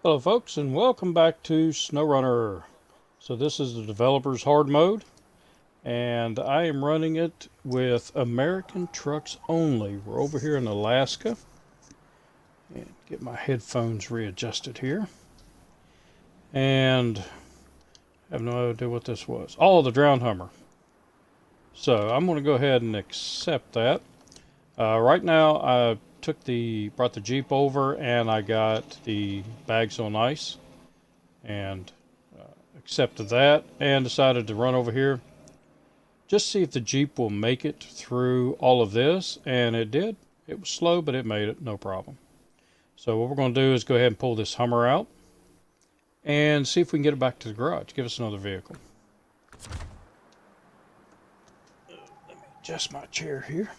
Hello folks, and welcome back to SnowRunner. So this is the developer's hard mode, and I am running it with American trucks only. We're over here in Alaska, and get my headphones readjusted here. And I have no idea what this was. Oh, the drowned Hummer. So I'm going to go ahead and accept that. Right now I brought the Jeep over, and I got the bags on ice, and accepted that and decided to run over here just see if the Jeep will make it through all of this, and it did. It was slow, but it made it, no problem. So what we're going to do is go ahead and pull this Hummer out and see if we can get it back to the garage. Give us another vehicle. Let me adjust my chair here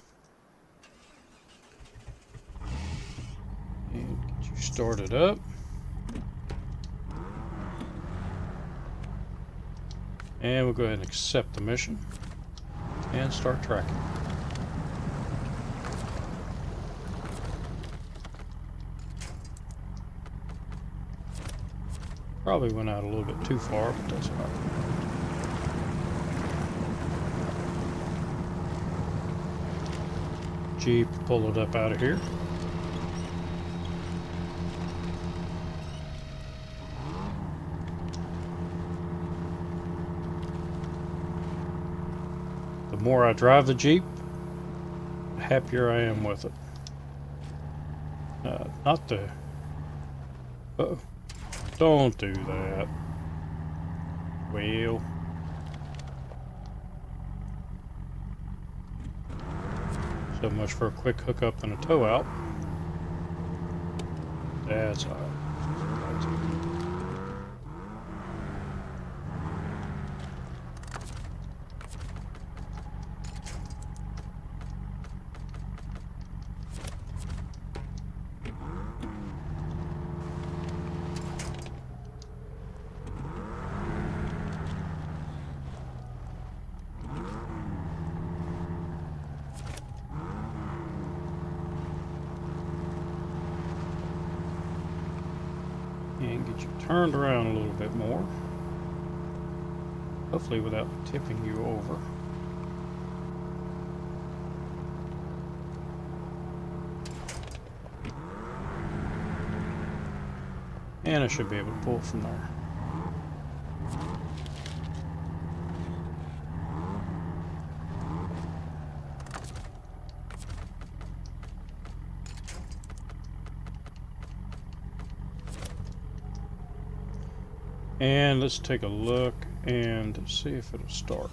and get you started up. And we'll go ahead and accept the mission and start tracking. Probably went out a little bit too far, but that's all right. Jeep, pull it up out of here. The more I drive the Jeep, the happier I am with it. Not the... Uh-oh. Don't do that. Well... So much for a quick hookup and a tow out. That's all right. And get you turned around a little bit more, hopefully without tipping you over. And I should be able to pull from there. And let's take a look and see if it'll start.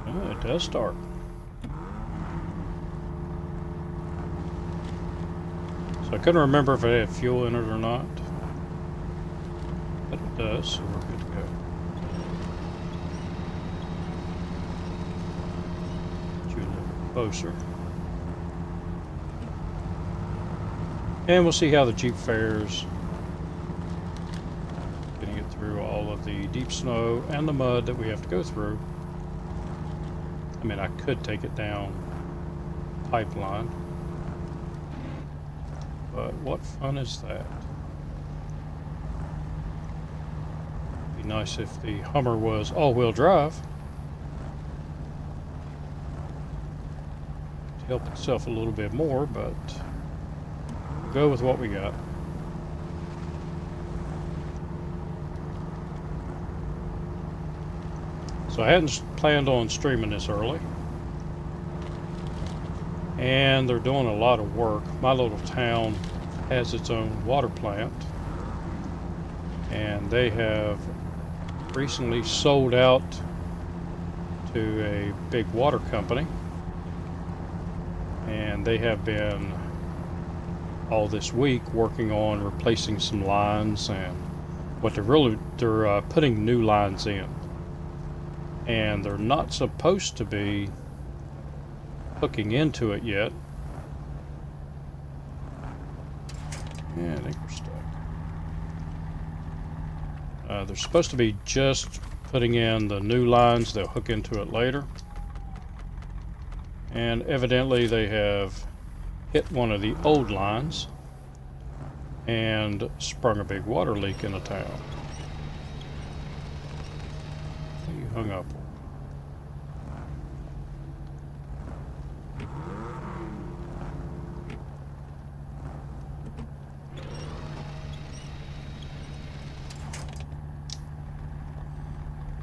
Oh, it does start. So I couldn't remember if it had fuel in it or not. But it does, so we're good to go. Get you a little closer. And we'll see how the Jeep fares. Through all of the deep snow and the mud that we have to go through. I mean, I could take it down pipeline, but what fun is that? It'd be nice if the Hummer was all-wheel drive to help itself a little bit more, but we'll go with what we got. So I hadn't planned on streaming this early, and they're doing a lot of work. My little town has its own water plant, and they have recently sold out to a big water company, and they have been all this week working on replacing some lines, and what they're putting new lines in. And they're not supposed to be hooking into it yet. Yeah, I think we're stuck. They're supposed to be just putting in the new lines. They'll hook into it later. And evidently they have hit one of the old lines. and sprung a big water leak in a town. What are you hung up on?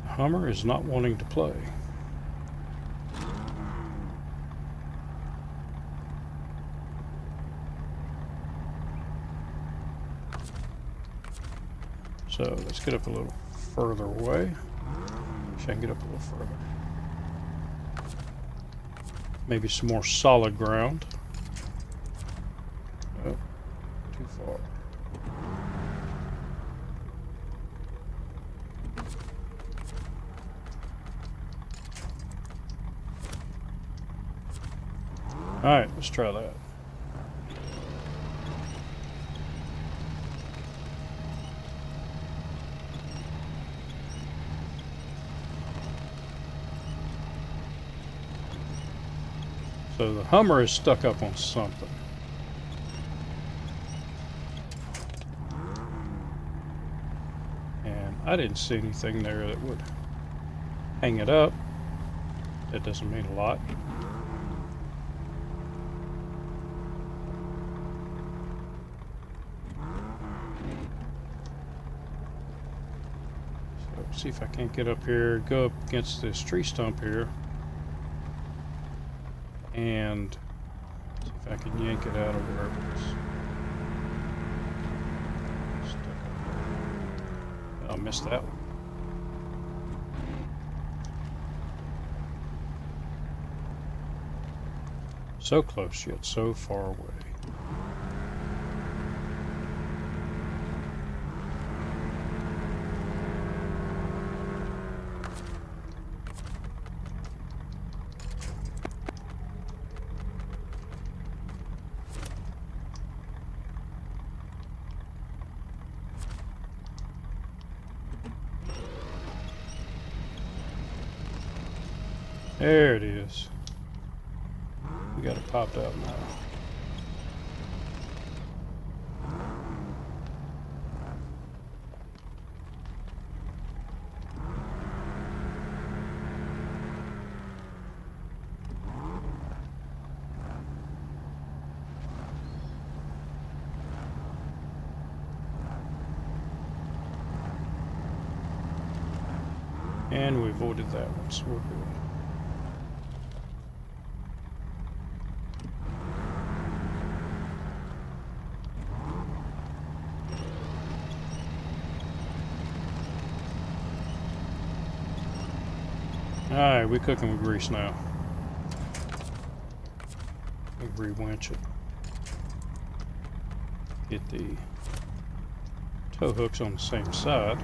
Hummer is not wanting to play. So let's get up a little further away. Wish I can get up a little further. Maybe some more solid ground. Oh, too far. Alright, let's try that. So the Hummer is stuck up on something. And I didn't see anything there that would hang it up. That doesn't mean a lot. So see if I can't get up here, go up against this tree stump here. And see if I can yank it out of where it was stuck up there. I missed that one. So close yet so far away. There it is. We got it popped out now. And we avoided that one, so we're good. Alright, we're cooking with grease now. We re-winch it. Get the tow hooks on the same side.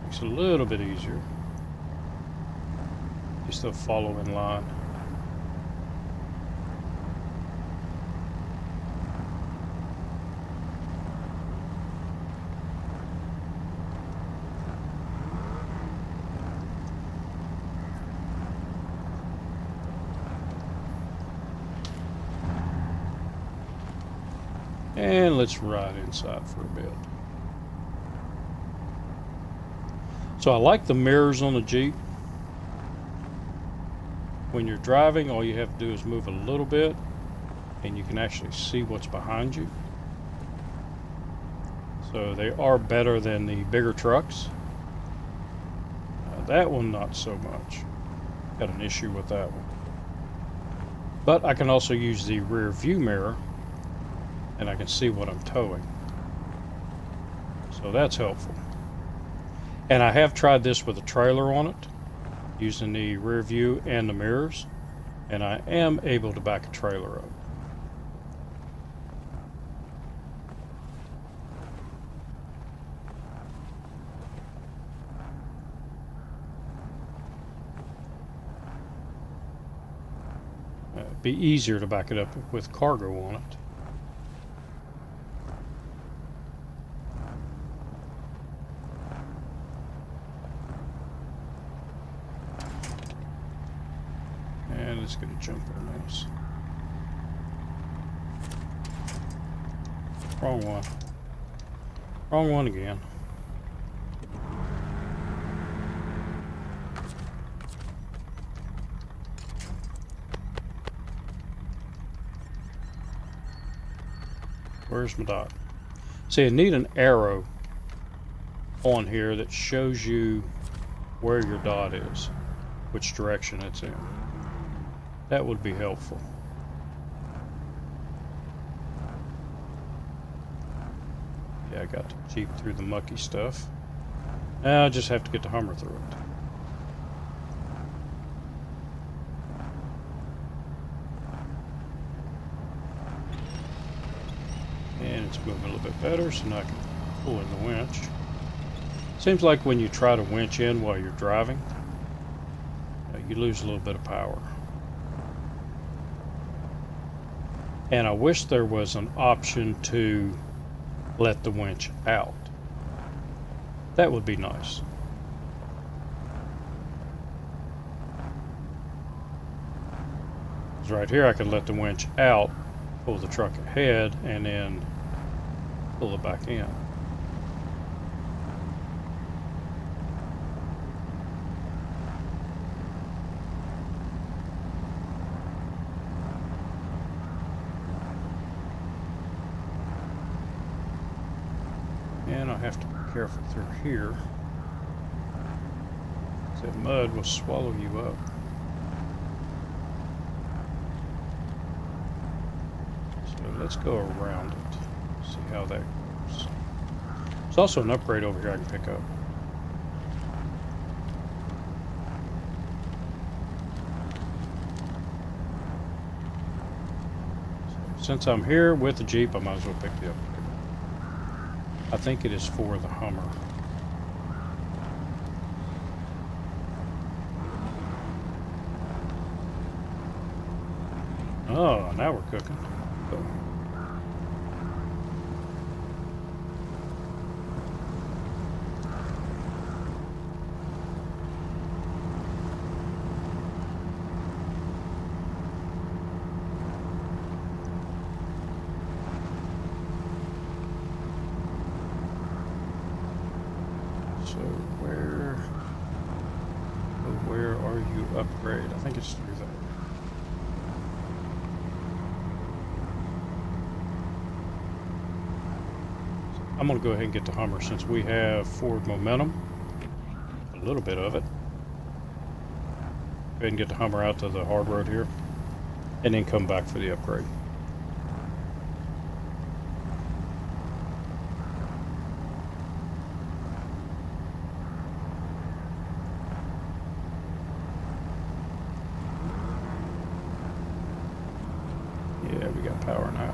Makes it a little bit easier. You still follow in line. And let's ride inside for a bit. So I like the mirrors on the Jeep. When you're driving, all you have to do is move a little bit and you can actually see what's behind you. So they are better than the bigger trucks. That one, not so much. Got an issue with that one. But I can also use the rear view mirror and I can see what I'm towing. So that's helpful. And I have tried this with a trailer on it, using the rear view and the mirrors, and I am able to back a trailer up. It'd be easier to back it up with cargo on it. Let's get a jump on this. Wrong one. Wrong one again. Where's my dot? See, I need an arrow on here that shows you where your dot is, which direction it's in. That would be helpful. Yeah, I got the Jeep through the mucky stuff. Now I just have to get the Hummer through it. And it's moving a little bit better, so now I can pull in the winch. Seems like when you try to winch in while you're driving, you lose a little bit of power. And I wish there was an option to let the winch out. That would be nice. Because right here I could let the winch out, pull the truck ahead, and then pull it back in. And I have to be careful through here. That mud will swallow you up. So let's go around it. See how that goes. There's also an upgrade over here I can pick up. So since I'm here with the Jeep, I might as well pick the upgrade. I think it is for the Hummer. Oh, now we're cooking. Cool. So where are you upgrade? I think it's through there. I'm going to go ahead and get the Hummer since we have forward momentum, a little bit of it. Go ahead and get the Hummer out to the hard road here, and then come back for the upgrade. Yeah, we got power now.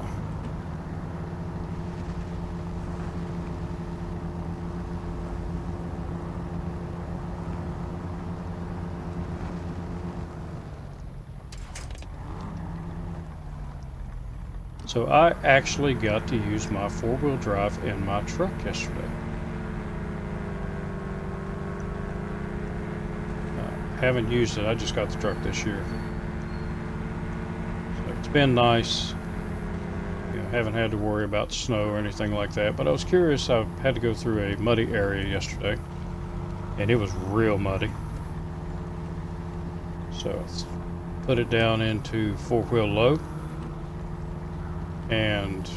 So I actually got to use my four-wheel drive in my truck yesterday. Haven't used it, I just got the truck this year. So it's been nice. You know, haven't had to worry about snow or anything like that, but I was curious. I had to go through a muddy area yesterday, and it was real muddy. So I put it down into four-wheel low, and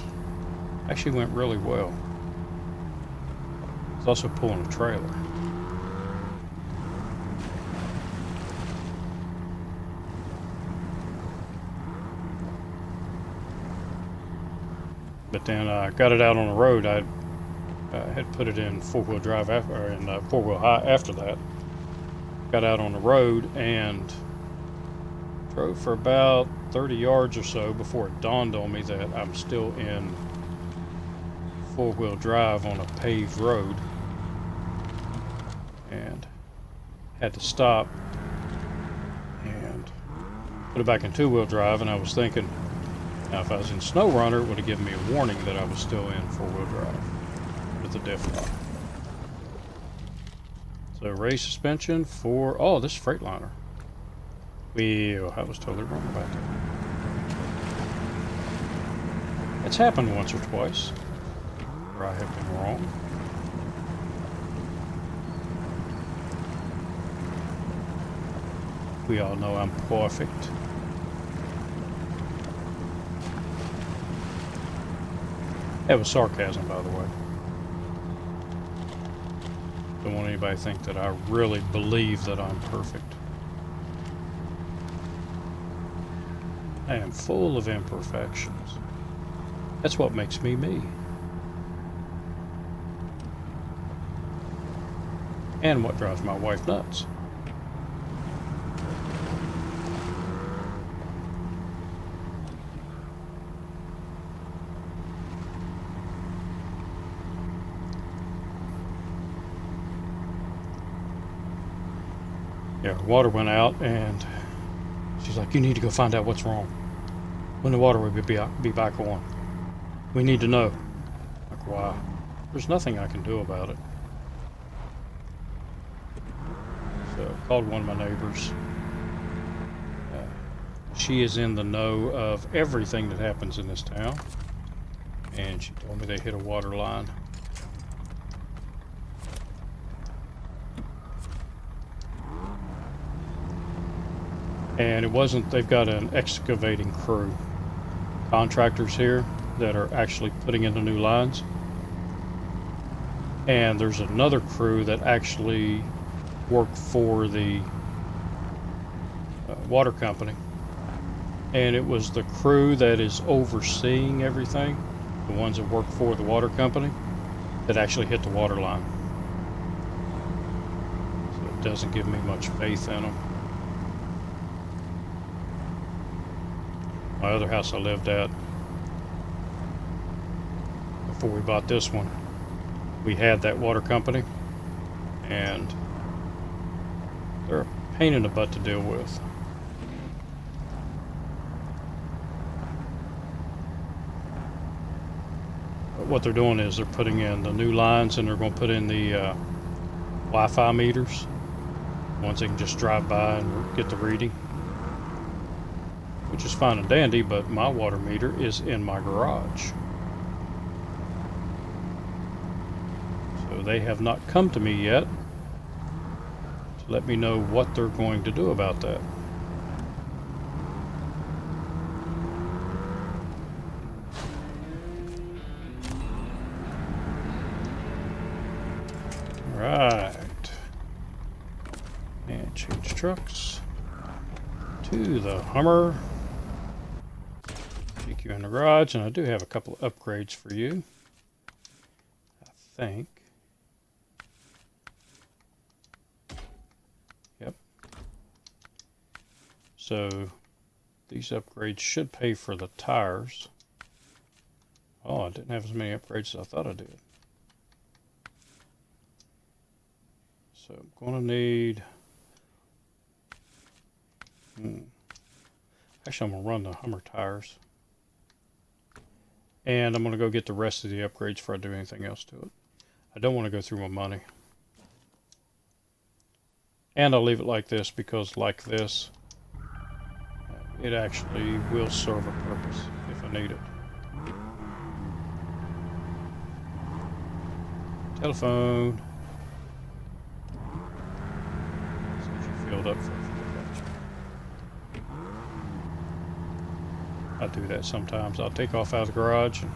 actually went really well. It's also pulling a trailer. But then I got it out on the road. I had put it in four-wheel drive or in four-wheel high after that. Got out on the road and drove for about 30 yards or so before it dawned on me that I'm still in four-wheel drive on a paved road, and had to stop and put it back in two-wheel drive. And I was thinking, now if I was in SnowRunner, it would have given me a warning that I was still in four-wheel drive with the diff lock. So raised suspension for, oh, this is Freightliner. Well, I was totally wrong about that. It's happened once or twice. where I have been wrong. We all know I'm perfect. That was sarcasm, by the way. Don't want anybody to think that I really believe that I'm perfect. I am full of imperfections. That's what makes me me. And what drives my wife nuts. Yeah, water went out, and she's like, "You need to go find out what's wrong. When the water will be back on. We need to know." Like, why? There's nothing I can do about it. So I called one of my neighbors. She is in the know of everything that happens in this town, and she told me they hit a water line. And it wasn't, they've got an excavating crew, contractors here that are actually putting in the new lines. And there's another crew that actually work for the water company. And it was the crew that is overseeing everything, the ones that work for the water company, that actually hit the water line. So it doesn't give me much faith in them. My other house I lived at, before we bought this one, we had that water company, and they're a pain in the butt to deal with. But what they're doing is they're putting in the new lines, and they're going to put in the Wi-Fi meters, ones they can just drive by and get the reading. Which is fine and dandy, but my water meter is in my garage. So they have not come to me yet to let me know what they're going to do about that. Right. And change trucks to the Hummer. Take you in the garage, and I do have a couple of upgrades for you, I think. Yep. So these upgrades should pay for the tires. Oh, I didn't have as many upgrades as I thought I did. So I'm going to need... Actually, I'm going to run the Hummer tires. And I'm going to go get the rest of the upgrades before I do anything else to it. I don't want to go through my money. And I'll leave it like this because like this, it actually will serve a purpose if I need it. Telephone. Since you filled up for I do that sometimes. I'll take off out of the garage and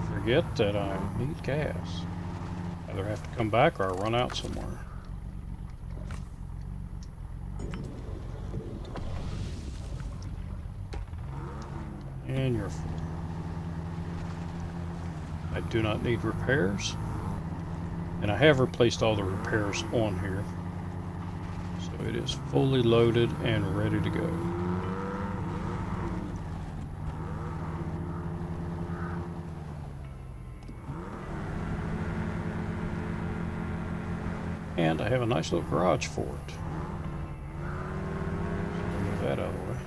forget that I need gas. Either have to come back or I run out somewhere. And you're full. I do not need repairs. And I have replaced all the repairs on here. So it is fully loaded and ready to go. And I have a nice little garage for it. So move that out of the way.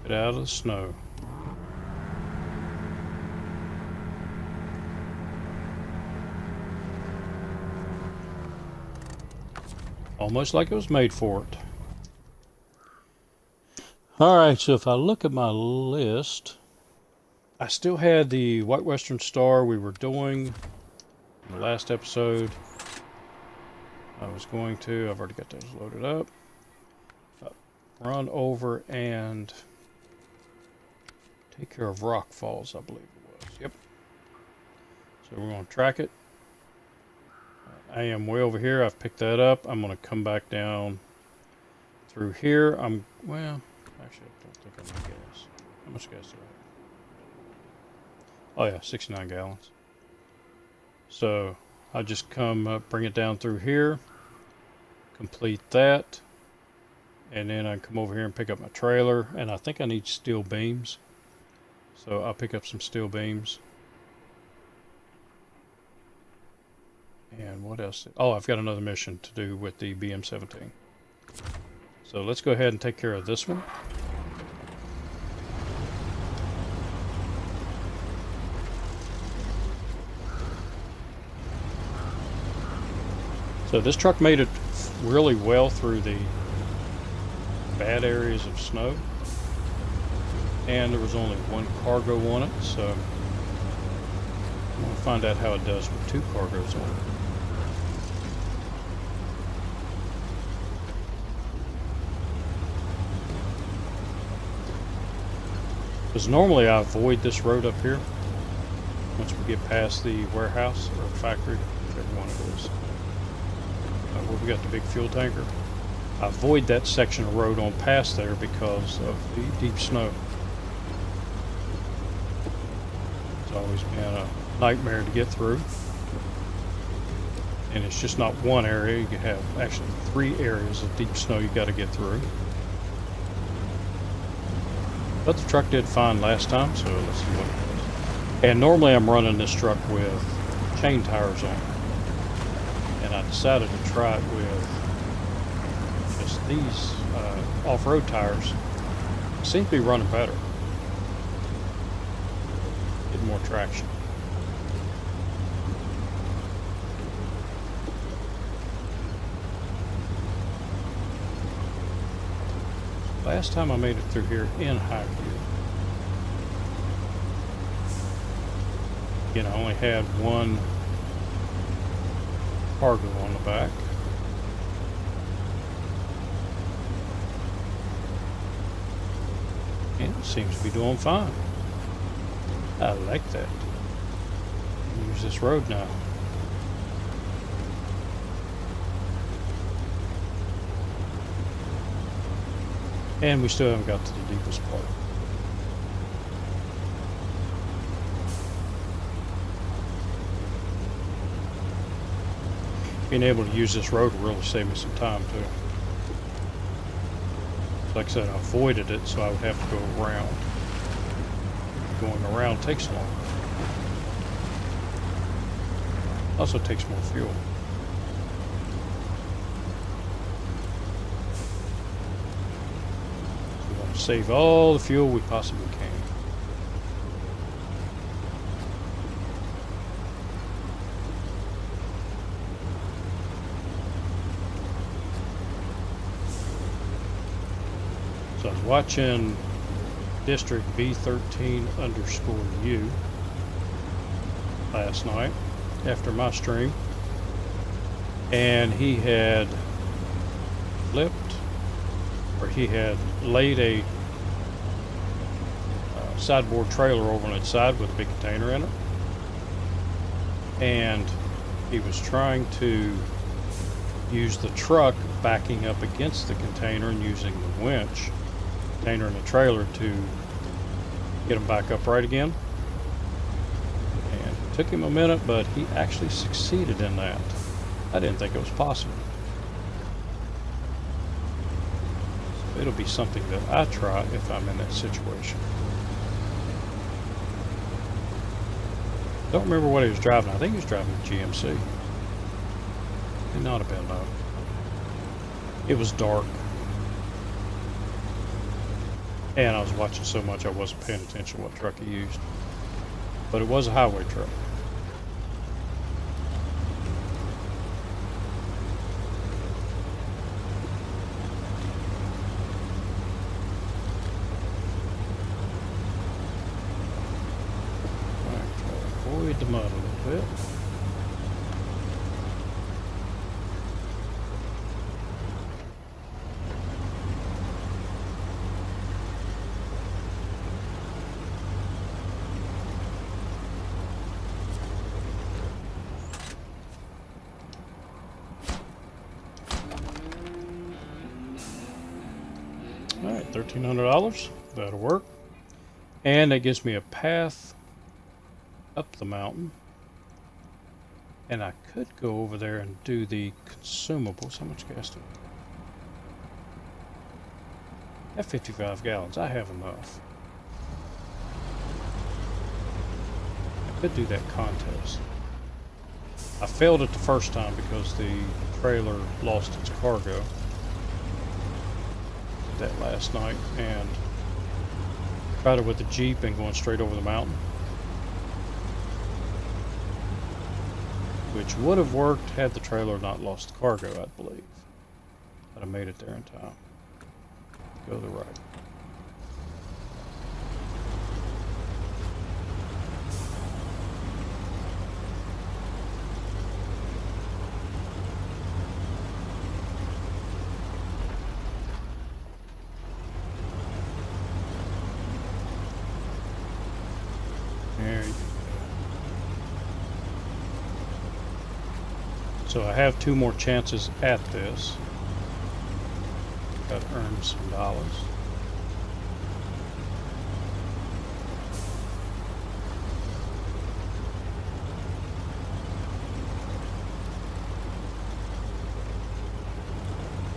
Get out of the snow. Almost like it was made for it. Alright, so if I look at my list, I still had the White Western Star we were doing in the last episode. I've already got those loaded up. Run over and take care of Rock Falls, I believe it was. Yep. So we're going to track it. I am way over here. I've picked that up. I'm going to come back down through here. Well, actually, I don't think I'm going to gas. How much gas do I have? Oh, yeah, 69 gallons. So I just come up, bring it down through here, complete that, and then I come over here and pick up my trailer. And I think I need steel beams. So I'll pick up some steel beams. And what else? Oh, I've got another mission to do with the BM-17. So let's go ahead and take care of this one. So this truck made it really well through the bad areas of snow. And there was only one cargo on it, so I'm going to find out how it does with 2 cargoes on it. Because normally I avoid this road up here once we get past the warehouse or factory, whichever one it is, where we got the big fuel tanker. I avoid that section of road on past there because of the deep snow. It's always been a nightmare to get through. And it's just not one area, you have actually 3 areas of deep snow you got to get through. But the truck did fine last time, so let's see what it does. And normally I'm running this truck with chain tires on it. And I decided to try it with just these off-road tires. They seem to be running better. Get more traction. Last time I made it through here in high gear. Again, I only had one cargo on the back. And it seems to be doing fine. I like that. Use this road now. And we still haven't got to the deepest part. Being able to use this road will really save me some time too. Like I said, I avoided it, so I would have to go around. Going around takes longer. Also takes more fuel. Save all the fuel we possibly can. So I was watching District B13_U last night after my stream, and he had flipped, or he had laid a sideboard trailer over on its side with a big container in it, and he was trying to use the truck backing up against the container and using the winch, container and the trailer, to get him back upright again. And it took him a minute, but he actually succeeded in that. I didn't think it was possible. So it'll be something that I try if I'm in that situation. Don't remember what he was driving. I think he was driving a GMC. May not have been, though. It was dark. And I was watching so much I wasn't paying attention to what truck he used. But it was a highway truck. $1,300. That'll work. And it gives me a path up the mountain. And I could go over there and do the consumables. How much gas do I have? 55 gallons. I have enough. I could do that contest. I failed it the first time because the trailer lost its cargo. Did that last night and tried it with the Jeep and going straight over the mountain, which would have worked had the trailer not lost the cargo, I believe. But I made it there in time. Go to the right. There you go. So I have 2 more chances at this. Got to earn some dollars.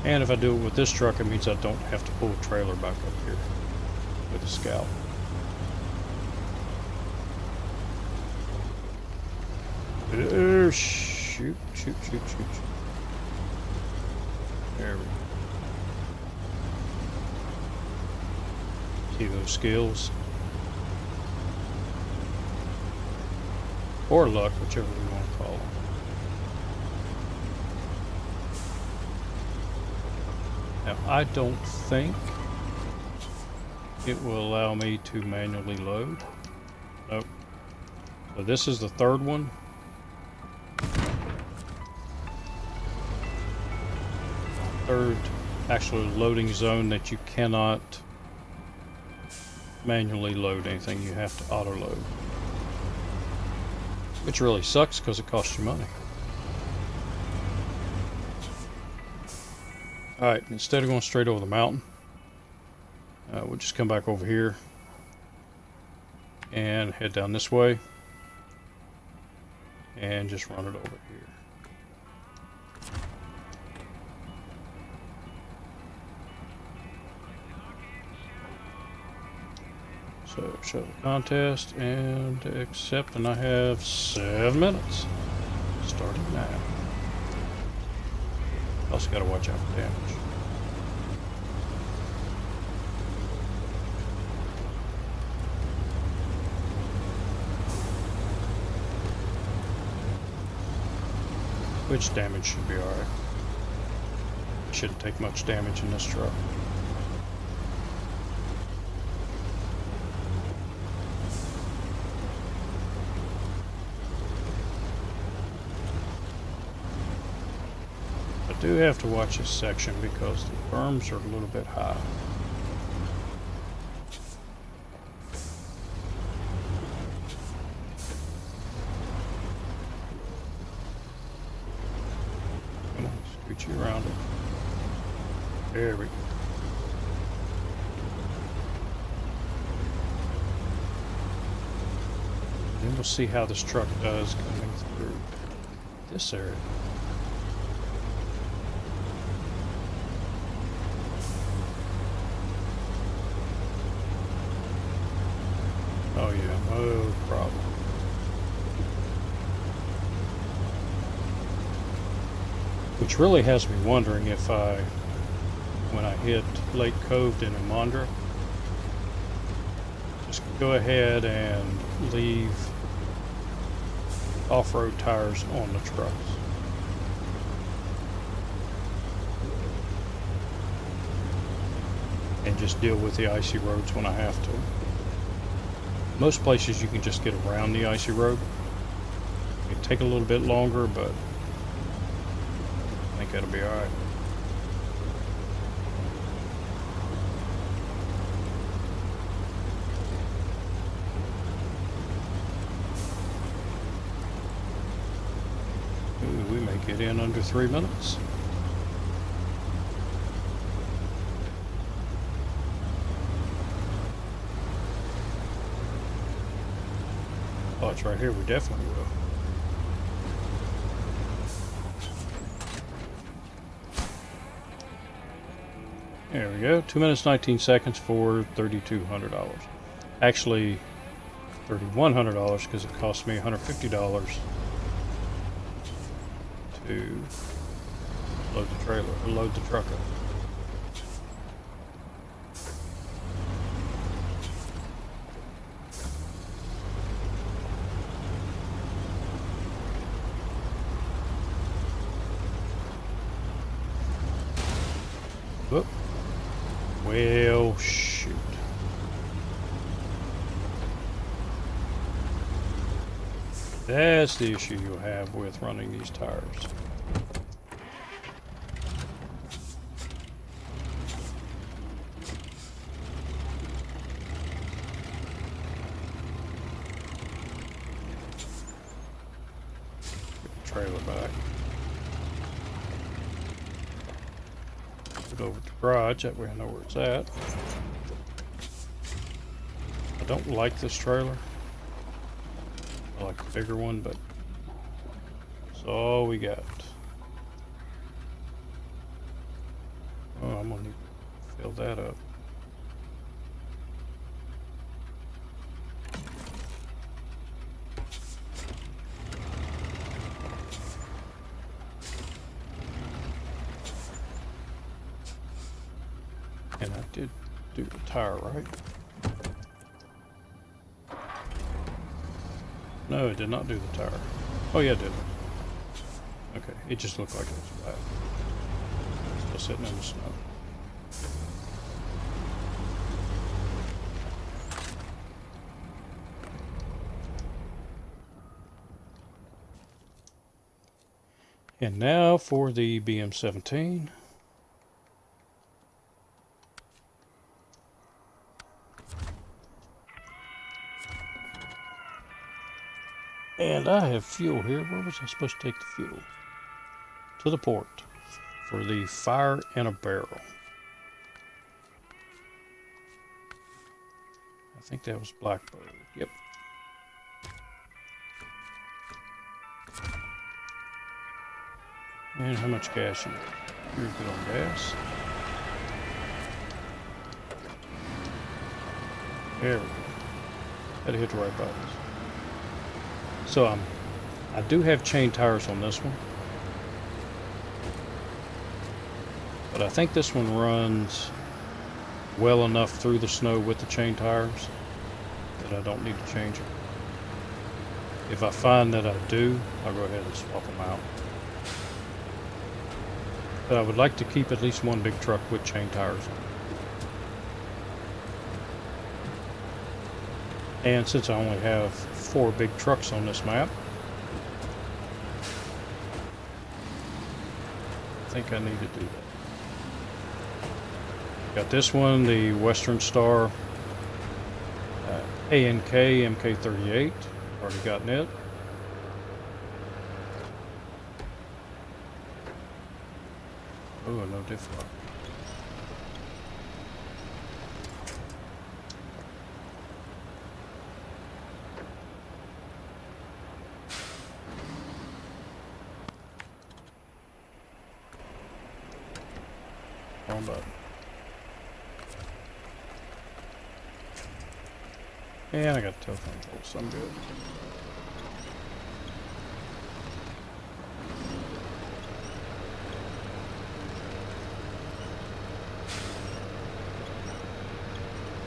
And if I do it with this truck, it means I don't have to pull a trailer back up here with a Scout. Shoot. There we go. See those skills? Or luck, whichever you want to call them. Now, I don't think it will allow me to manually load. Nope. So this is the third one. Third actual loading zone that you cannot manually load anything. You have to auto load, which really sucks because it costs you money. Alright, instead of going straight over the mountain, we'll just come back over here and head down this way and just run it over here. So show the contest and accept, and I have 7 minutes starting now. Also got to watch out for damage. Which damage should be alright. Shouldn't take much damage in this truck. I do have to watch this section because the berms are a little bit high. Come on, scoot you around it. There we go. Then we'll see how this truck does coming through this area. Oh yeah, no problem. Which really has me wondering if when I hit Lake Cove in Amandra, just go ahead and leave off-road tires on the trucks. And just deal with the icy roads when I have to. Most places you can just get around the icy road. It take a little bit longer, but I think that'll be alright. Ooh, we may get in under 3 minutes. spots right here, we definitely will. There we go. 2 minutes 19 seconds for $3,200. Actually, $3,100 because it cost me $150 to load the trailer, or load the truck up. Whoop. Well, shoot. That's the issue you'll have with running these tires. Get the trailer back. Put it over to the garage, that way I know where it's at. I don't like this trailer. I like a bigger one, but that's all we got. Oh, I'm gonna need to fill that up. And I did do the tire, right? No, it did not do the tire. Oh yeah, it did. Okay, it just looked like it was flat. Still sitting in the snow. And now for the BM17. And I have fuel here. Where was I supposed to take the fuel? To the port for the fire in a barrel. I think that was Blackbird. Yep. And how much gas you need? You're good on gas. There we go. Had to hit the right buttons. So I do have chain tires on this one, but I think this one runs well enough through the snow with the chain tires that I don't need to change them. If I find that I do, I'll go ahead and swap them out. But I would like to keep at least one big truck with chain tires on. And since I only have 4 big trucks on this map, I think I need to do that. Got this one, the Western Star ANK MK38. Already gotten it. Oh, no diff lock. Wrong button. And I got the telephone pole, so I'm good.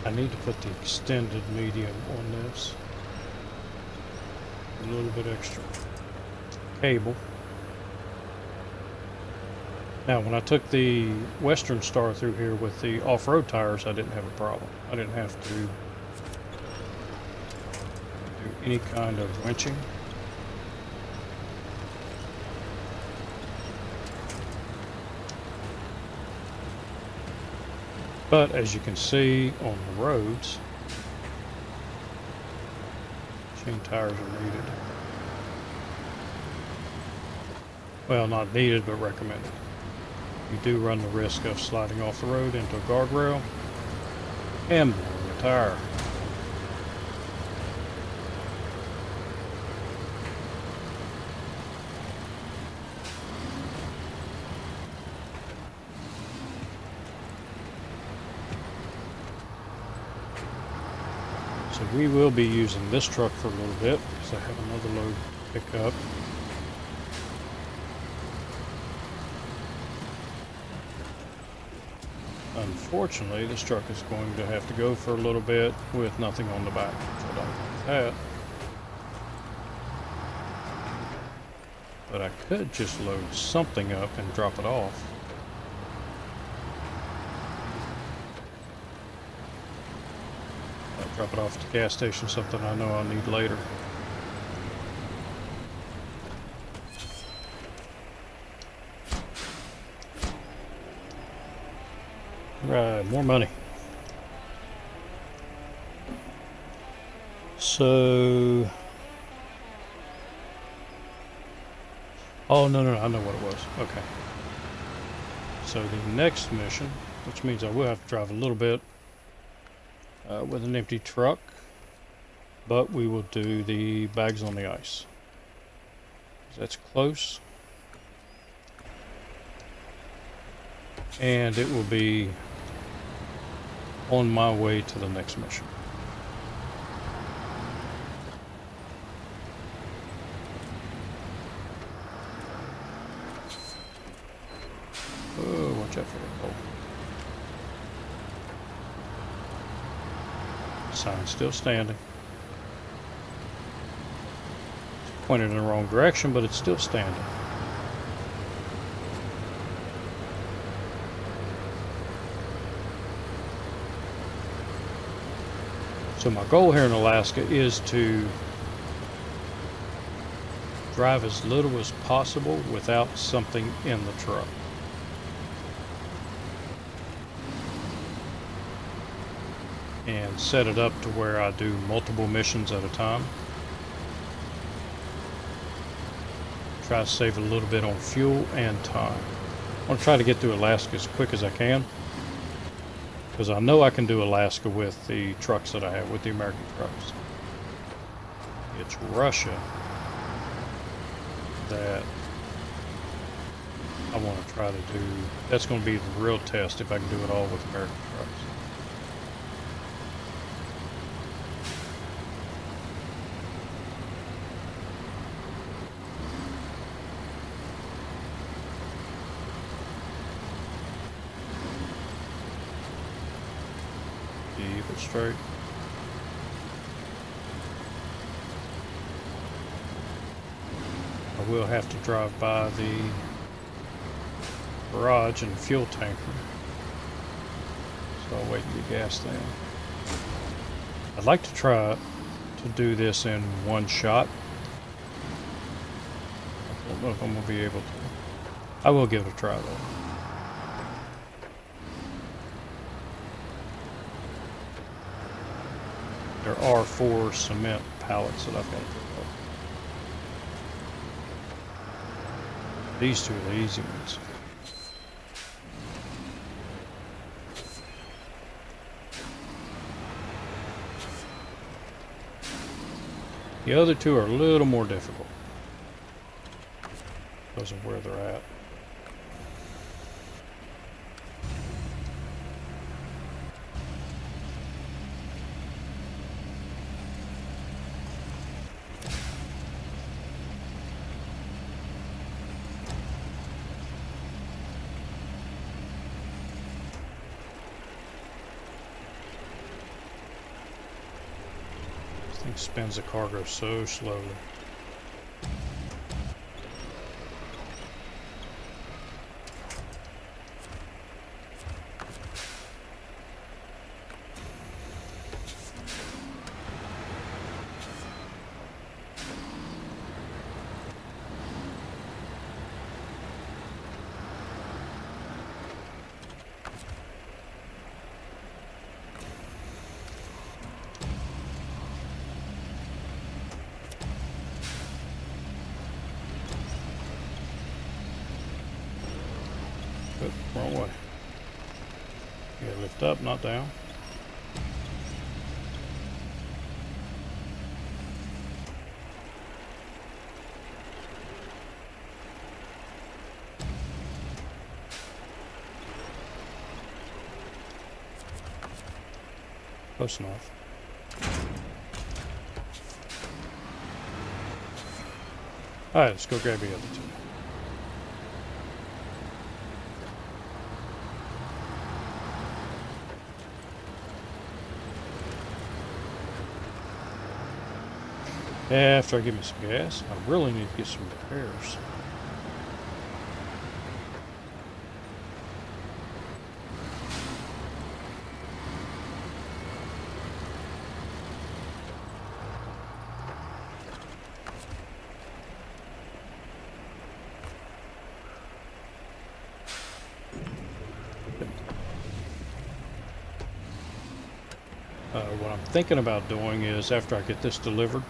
I need to put the extended medium on this. A little bit extra cable. Now, when I took the Western Star through here with the off-road tires, I didn't have a problem. I didn't have to do any kind of winching. But as you can see on the roads, chain tires are needed. Well, not needed, but recommended. You do run the risk of sliding off the road into a guardrail and blowing a tire. So we will be using this truck for a little bit because I have another load to pick up. Unfortunately, this truck is going to have to go for a little bit with nothing on the back, which I don't like that. But I could just load something up and drop it off. I'll drop it off at the gas station, something I know I'll need later. Right, more money. So... Oh, no, I know what it was. Okay. So the next mission, which means I will have to drive a little bit with an empty truck, but we will do the bags on the ice. That's close. And it will be on my way to the next mission. Oh, watch out for the pole. Sign's still standing. It's pointed in the wrong direction, but it's still standing. So my goal here in Alaska is to drive as little as possible without something in the truck. And set it up to where I do multiple missions at a time. Try to save a little bit on fuel and time. I want to try to get through Alaska as quick as I can, because I know I can do Alaska with the trucks that I have, with the American trucks. It's Russia that I want to try to do. That's going to be the real test, if I can do it all with American trucks. Keep it straight. I will have to drive by the garage and fuel tanker, so I'll wait to get gas there. I'd like to try to do this in one shot. I don't know if I'm going to be able to. I will give it a try though. There are 4 cement pallets that I've got to pick up. These 2 are the easy ones. The other 2 are a little more difficult because of where they're at. This thing spins the cargo so slowly. Oop, wrong way. You gotta lift up, not down. Close enough. Alright, let's go grab the other two. After I get me some gas, I really need to get some repairs. What I'm thinking about doing is, after I get this delivered,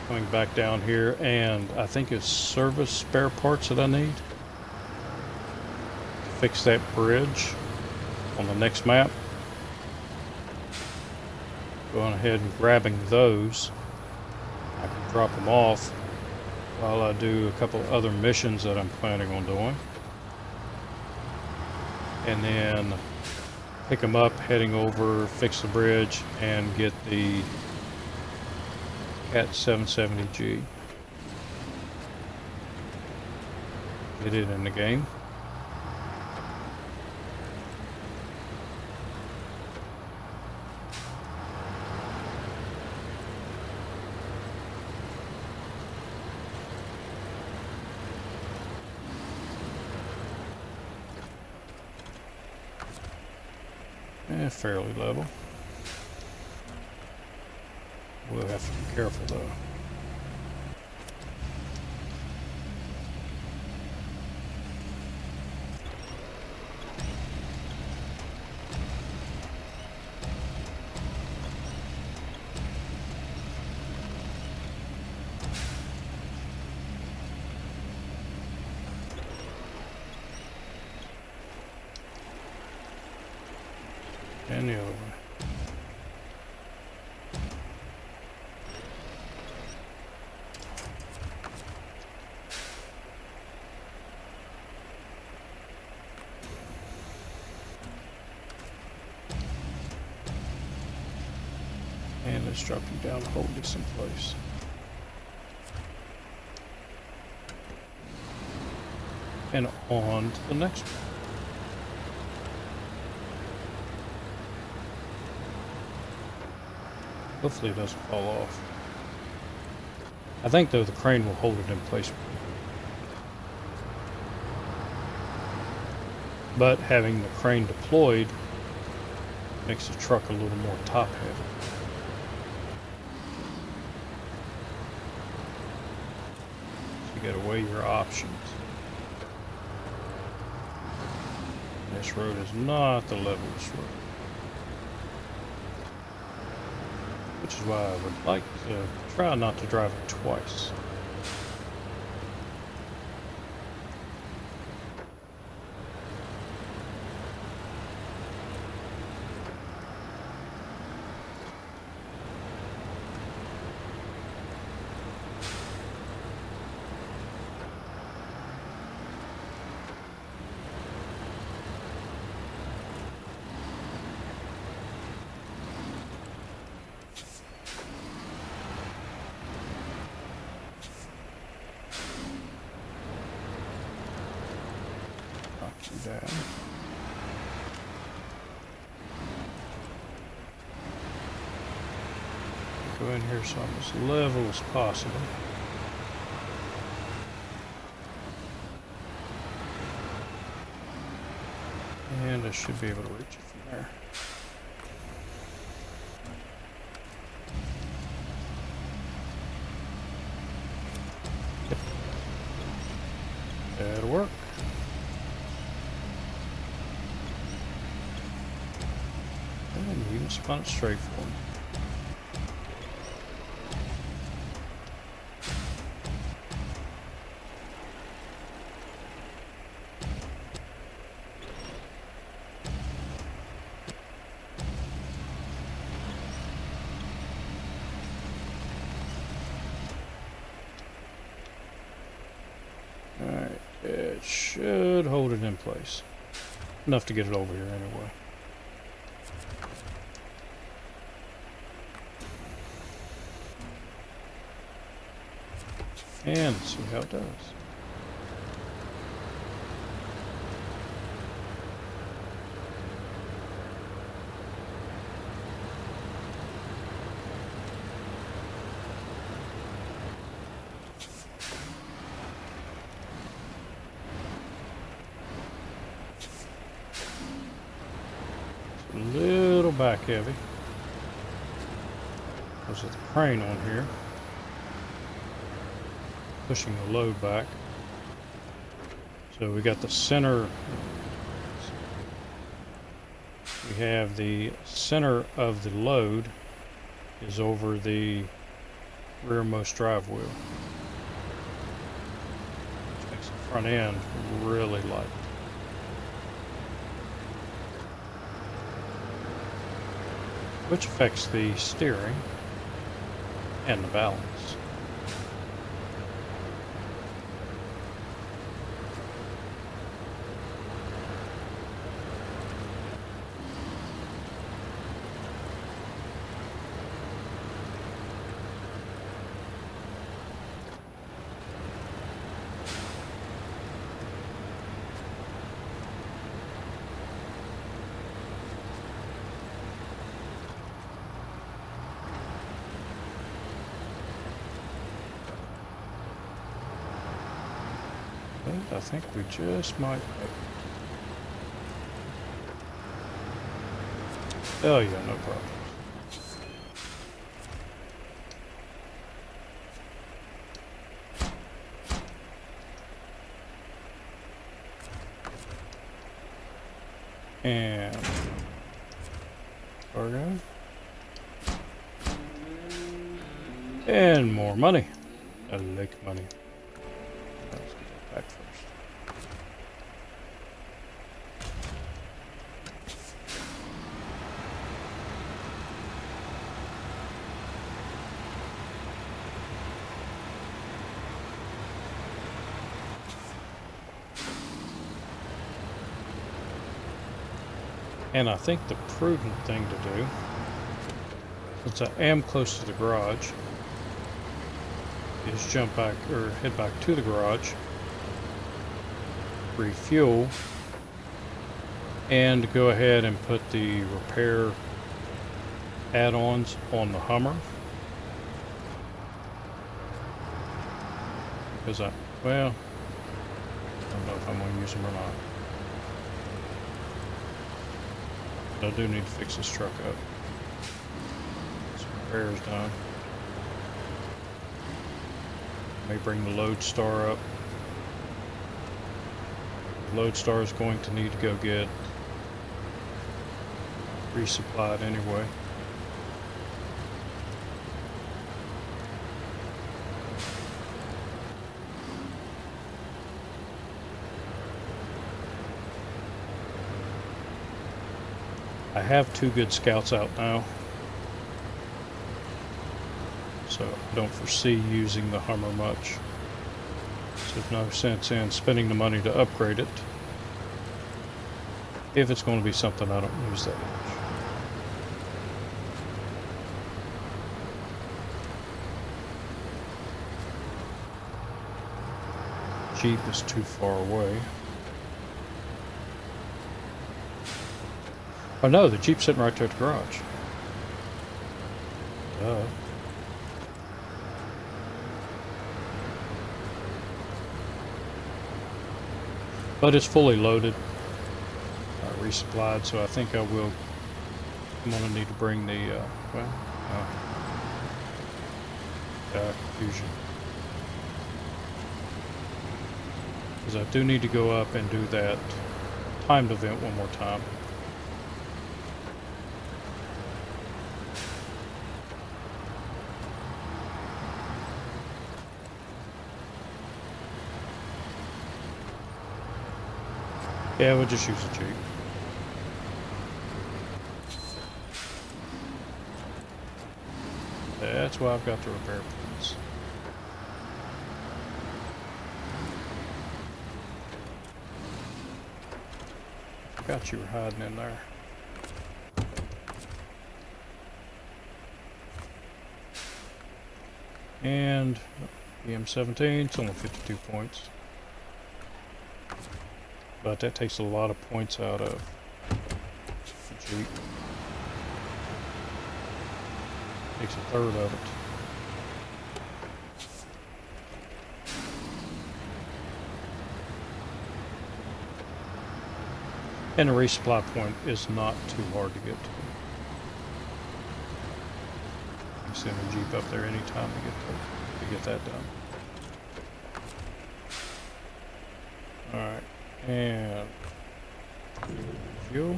coming back down here, and I think it's service spare parts that I need to fix that bridge on the next map. Going ahead and grabbing those. I can drop them off while I do a couple other missions that I'm planning on doing. And then pick them up, heading over, fix the bridge, and get the Cat 770G. Get it in the game. Fairly level. We'll have to be careful though. And the other way. And let's drop you down and hold this in place. And on to the next one. Hopefully it doesn't fall off. I think though the crane will hold it in place. But having the crane deployed makes the truck a little more top heavy. So you gotta weigh your options. This road is not the levelest road. Which is why I would like to try not to drive it twice. Down. Go in here so I'm as level as possible. And I should be able to reach it from there. Yep. That'll work. And you can spun it straight for me. Alright, it should hold it in place. Enough to get it over here anyway. And see how it does. It's a little back heavy because of the crane on here, pushing the load back. So we got the center. We have the center of the load is over the rearmost drive wheel, which makes the front end really light. Which affects the steering and the balance. I think we just might make it. Oh yeah, no problem. And cargo. And more money. I like money. Let's get that back first. And I think the prudent thing to do, since I am close to the garage, is jump back or head back to the garage, refuel, and go ahead and put the repair add-ons on the Hummer. Because well, I don't know if I'm going to use them or not. I do need to fix this truck up. Some repairs done. May bring the Lodestar up. The Lodestar is going to need to go get resupplied anyway. I have 2 good scouts out now, so I don't foresee using the Hummer much. So there's no sense in spending the money to upgrade it if it's going to be something I don't use that much. Jeep is too far away. Oh no, the Jeep's sitting right there at the garage. Duh. But it's fully loaded, resupplied, so I think I'm going to need to bring the, confusion. Because I do need to go up and do that timed event one more time. Yeah, we'll just use a Jeep. That's why I've got the repair plans. Forgot you were hiding in there. And PM17, it's only 52 points. But that takes a lot of points out of the Jeep. Takes a third of it. And the resupply point is not too hard to get to. You can send a Jeep up there anytime to get that done. Alright, and fuel.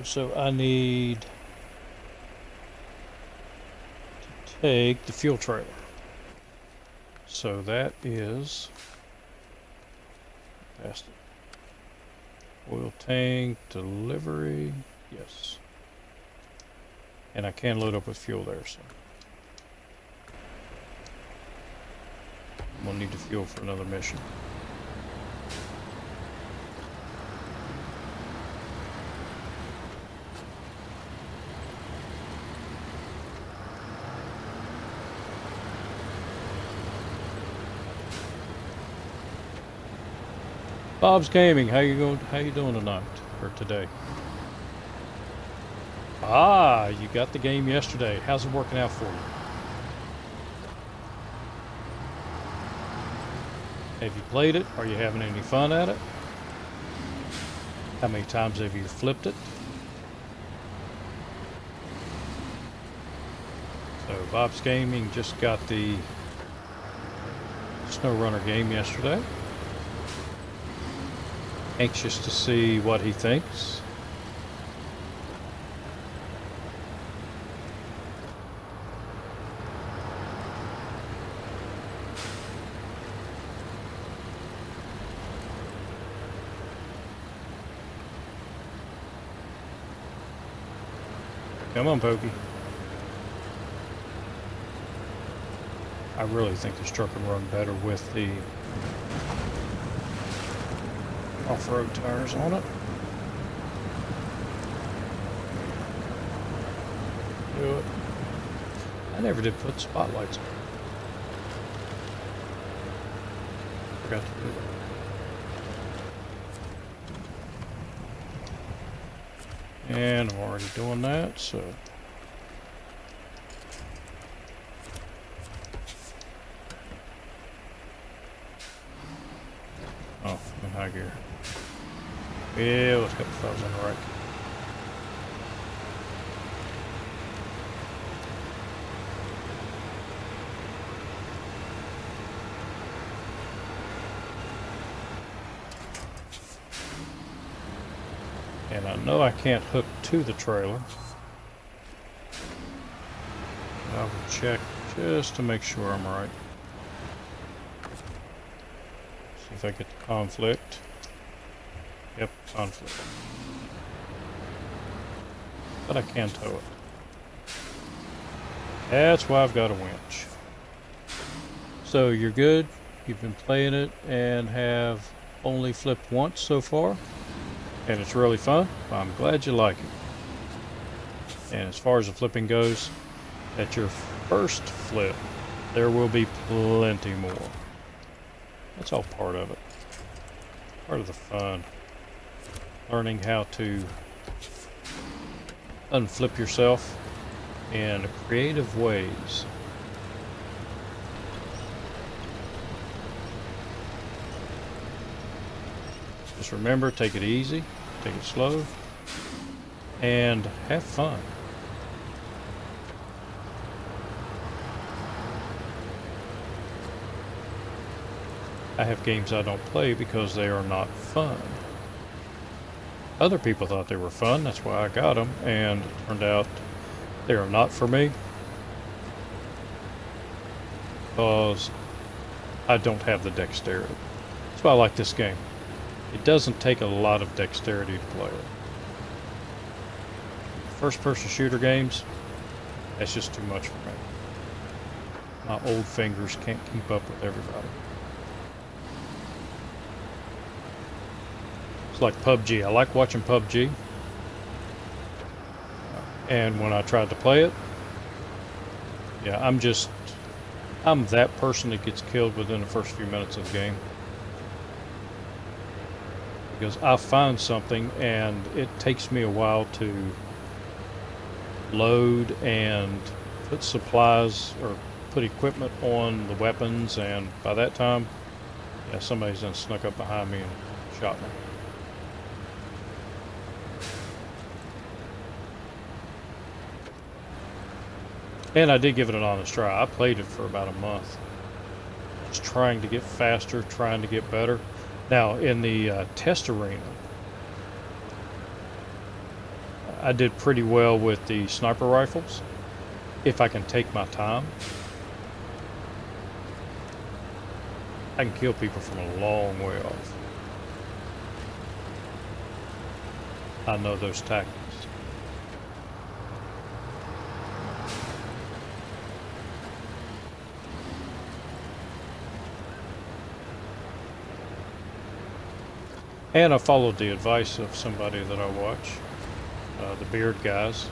So I need to take the fuel trailer. So that is past it. Oil tank delivery, yes. And I can load up with fuel there, so I'm gonna need the fuel for another mission. Bob's Gaming, how you doing tonight or today? Ah, you got the game yesterday. How's it working out for you? Have you played it? Are you having any fun at it? How many times have you flipped it? So Bob's Gaming just got the SnowRunner game yesterday. Anxious to see what he thinks. Come on, Pokey. I really think this truck can run better with the off-road tires on it. Do it. I never did put spotlights on. Forgot to do that. And I'm already doing that, so oh, in high gear. Yeah, let's get the thumbs on the right. And I know I can't hook to the trailer. I will check just to make sure I'm right. See if I get the conflict. Yep, conflict. But I can tow it. That's why I've got a winch. So you're good. You've been playing it and have only flipped once so far. And it's really fun. I'm glad you like it. And as far as the flipping goes, at your first flip, there will be plenty more. That's all part of it. Part of the fun. Learning how to unflip yourself in creative ways. Just remember, take it easy, take it slow, and have fun. I have games I don't play because they are not fun. Other people thought they were fun, that's why I got them, and it turned out they are not for me because I don't have the dexterity. That's why I like this game. It doesn't take a lot of dexterity to play it. First-person shooter games, that's just too much for me. My old fingers can't keep up with everybody. It's like PUBG. I like watching PUBG. And when I tried to play it, yeah, I'm that person that gets killed within the first few minutes of the game. Because I find something and it takes me a while to load and put supplies or put equipment on the weapons, and by that time, yeah, somebody's then snuck up behind me and shot me. And I did give it an honest try. I played it for about a month. Just trying to get faster, trying to get better. Now, in the test arena, I did pretty well with the sniper rifles, if I can take my time. I can kill people from a long way off. I know those tactics. And I followed the advice of somebody that I watch, the beard guys,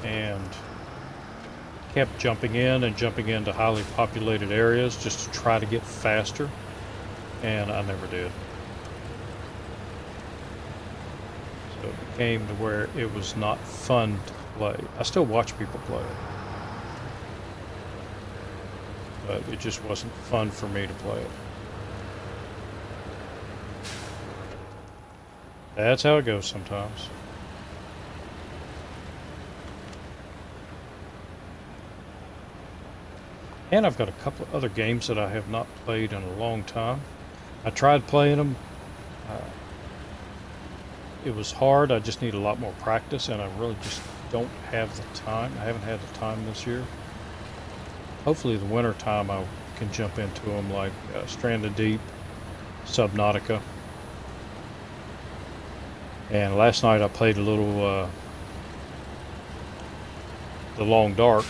and kept jumping in and jumping into highly populated areas just to try to get faster, and I never did. So it became to where it was not fun to play. I still watch people play it, but it just wasn't fun for me to play it. That's how it goes sometimes. And I've got a couple of other games that I have not played in a long time. I tried playing them. It was hard. I just need a lot more practice, and I really just don't have the time. I haven't had the time this year. Hopefully the winter time I can jump into them, like Stranded Deep, Subnautica. And last night I played a little The Long Dark,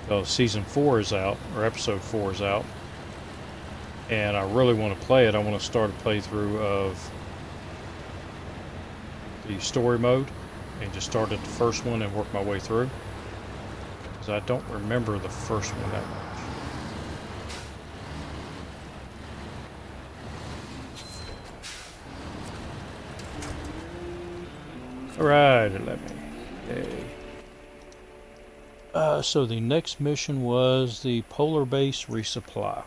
because season 4 is out, or episode 4 is out, and I really want to play it. I want to start a playthrough of the story mode and just start at the first one and work my way through, because I don't remember the first one that much. Alright, let me. Okay. So the next mission was the Polar Base Resupply.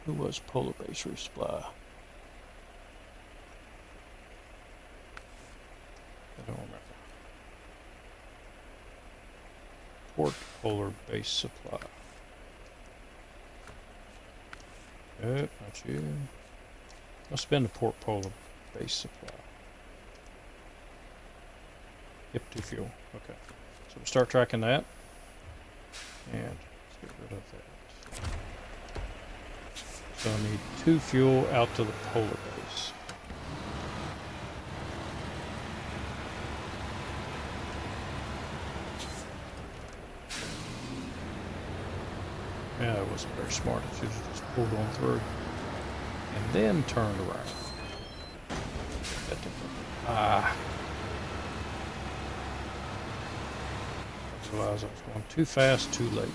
Who was Polar Base Resupply? I don't remember. Port Polar Base Supply. Not you. Must have been the Port Polar Base Supply. Yep, 2 fuel. Okay. So we'll start tracking that. And let's get rid of that. So I need 2 fuel out to the polar base. Yeah, it wasn't very smart. I should have just pulled on through. And then turned around. Realized I was going too fast, too late.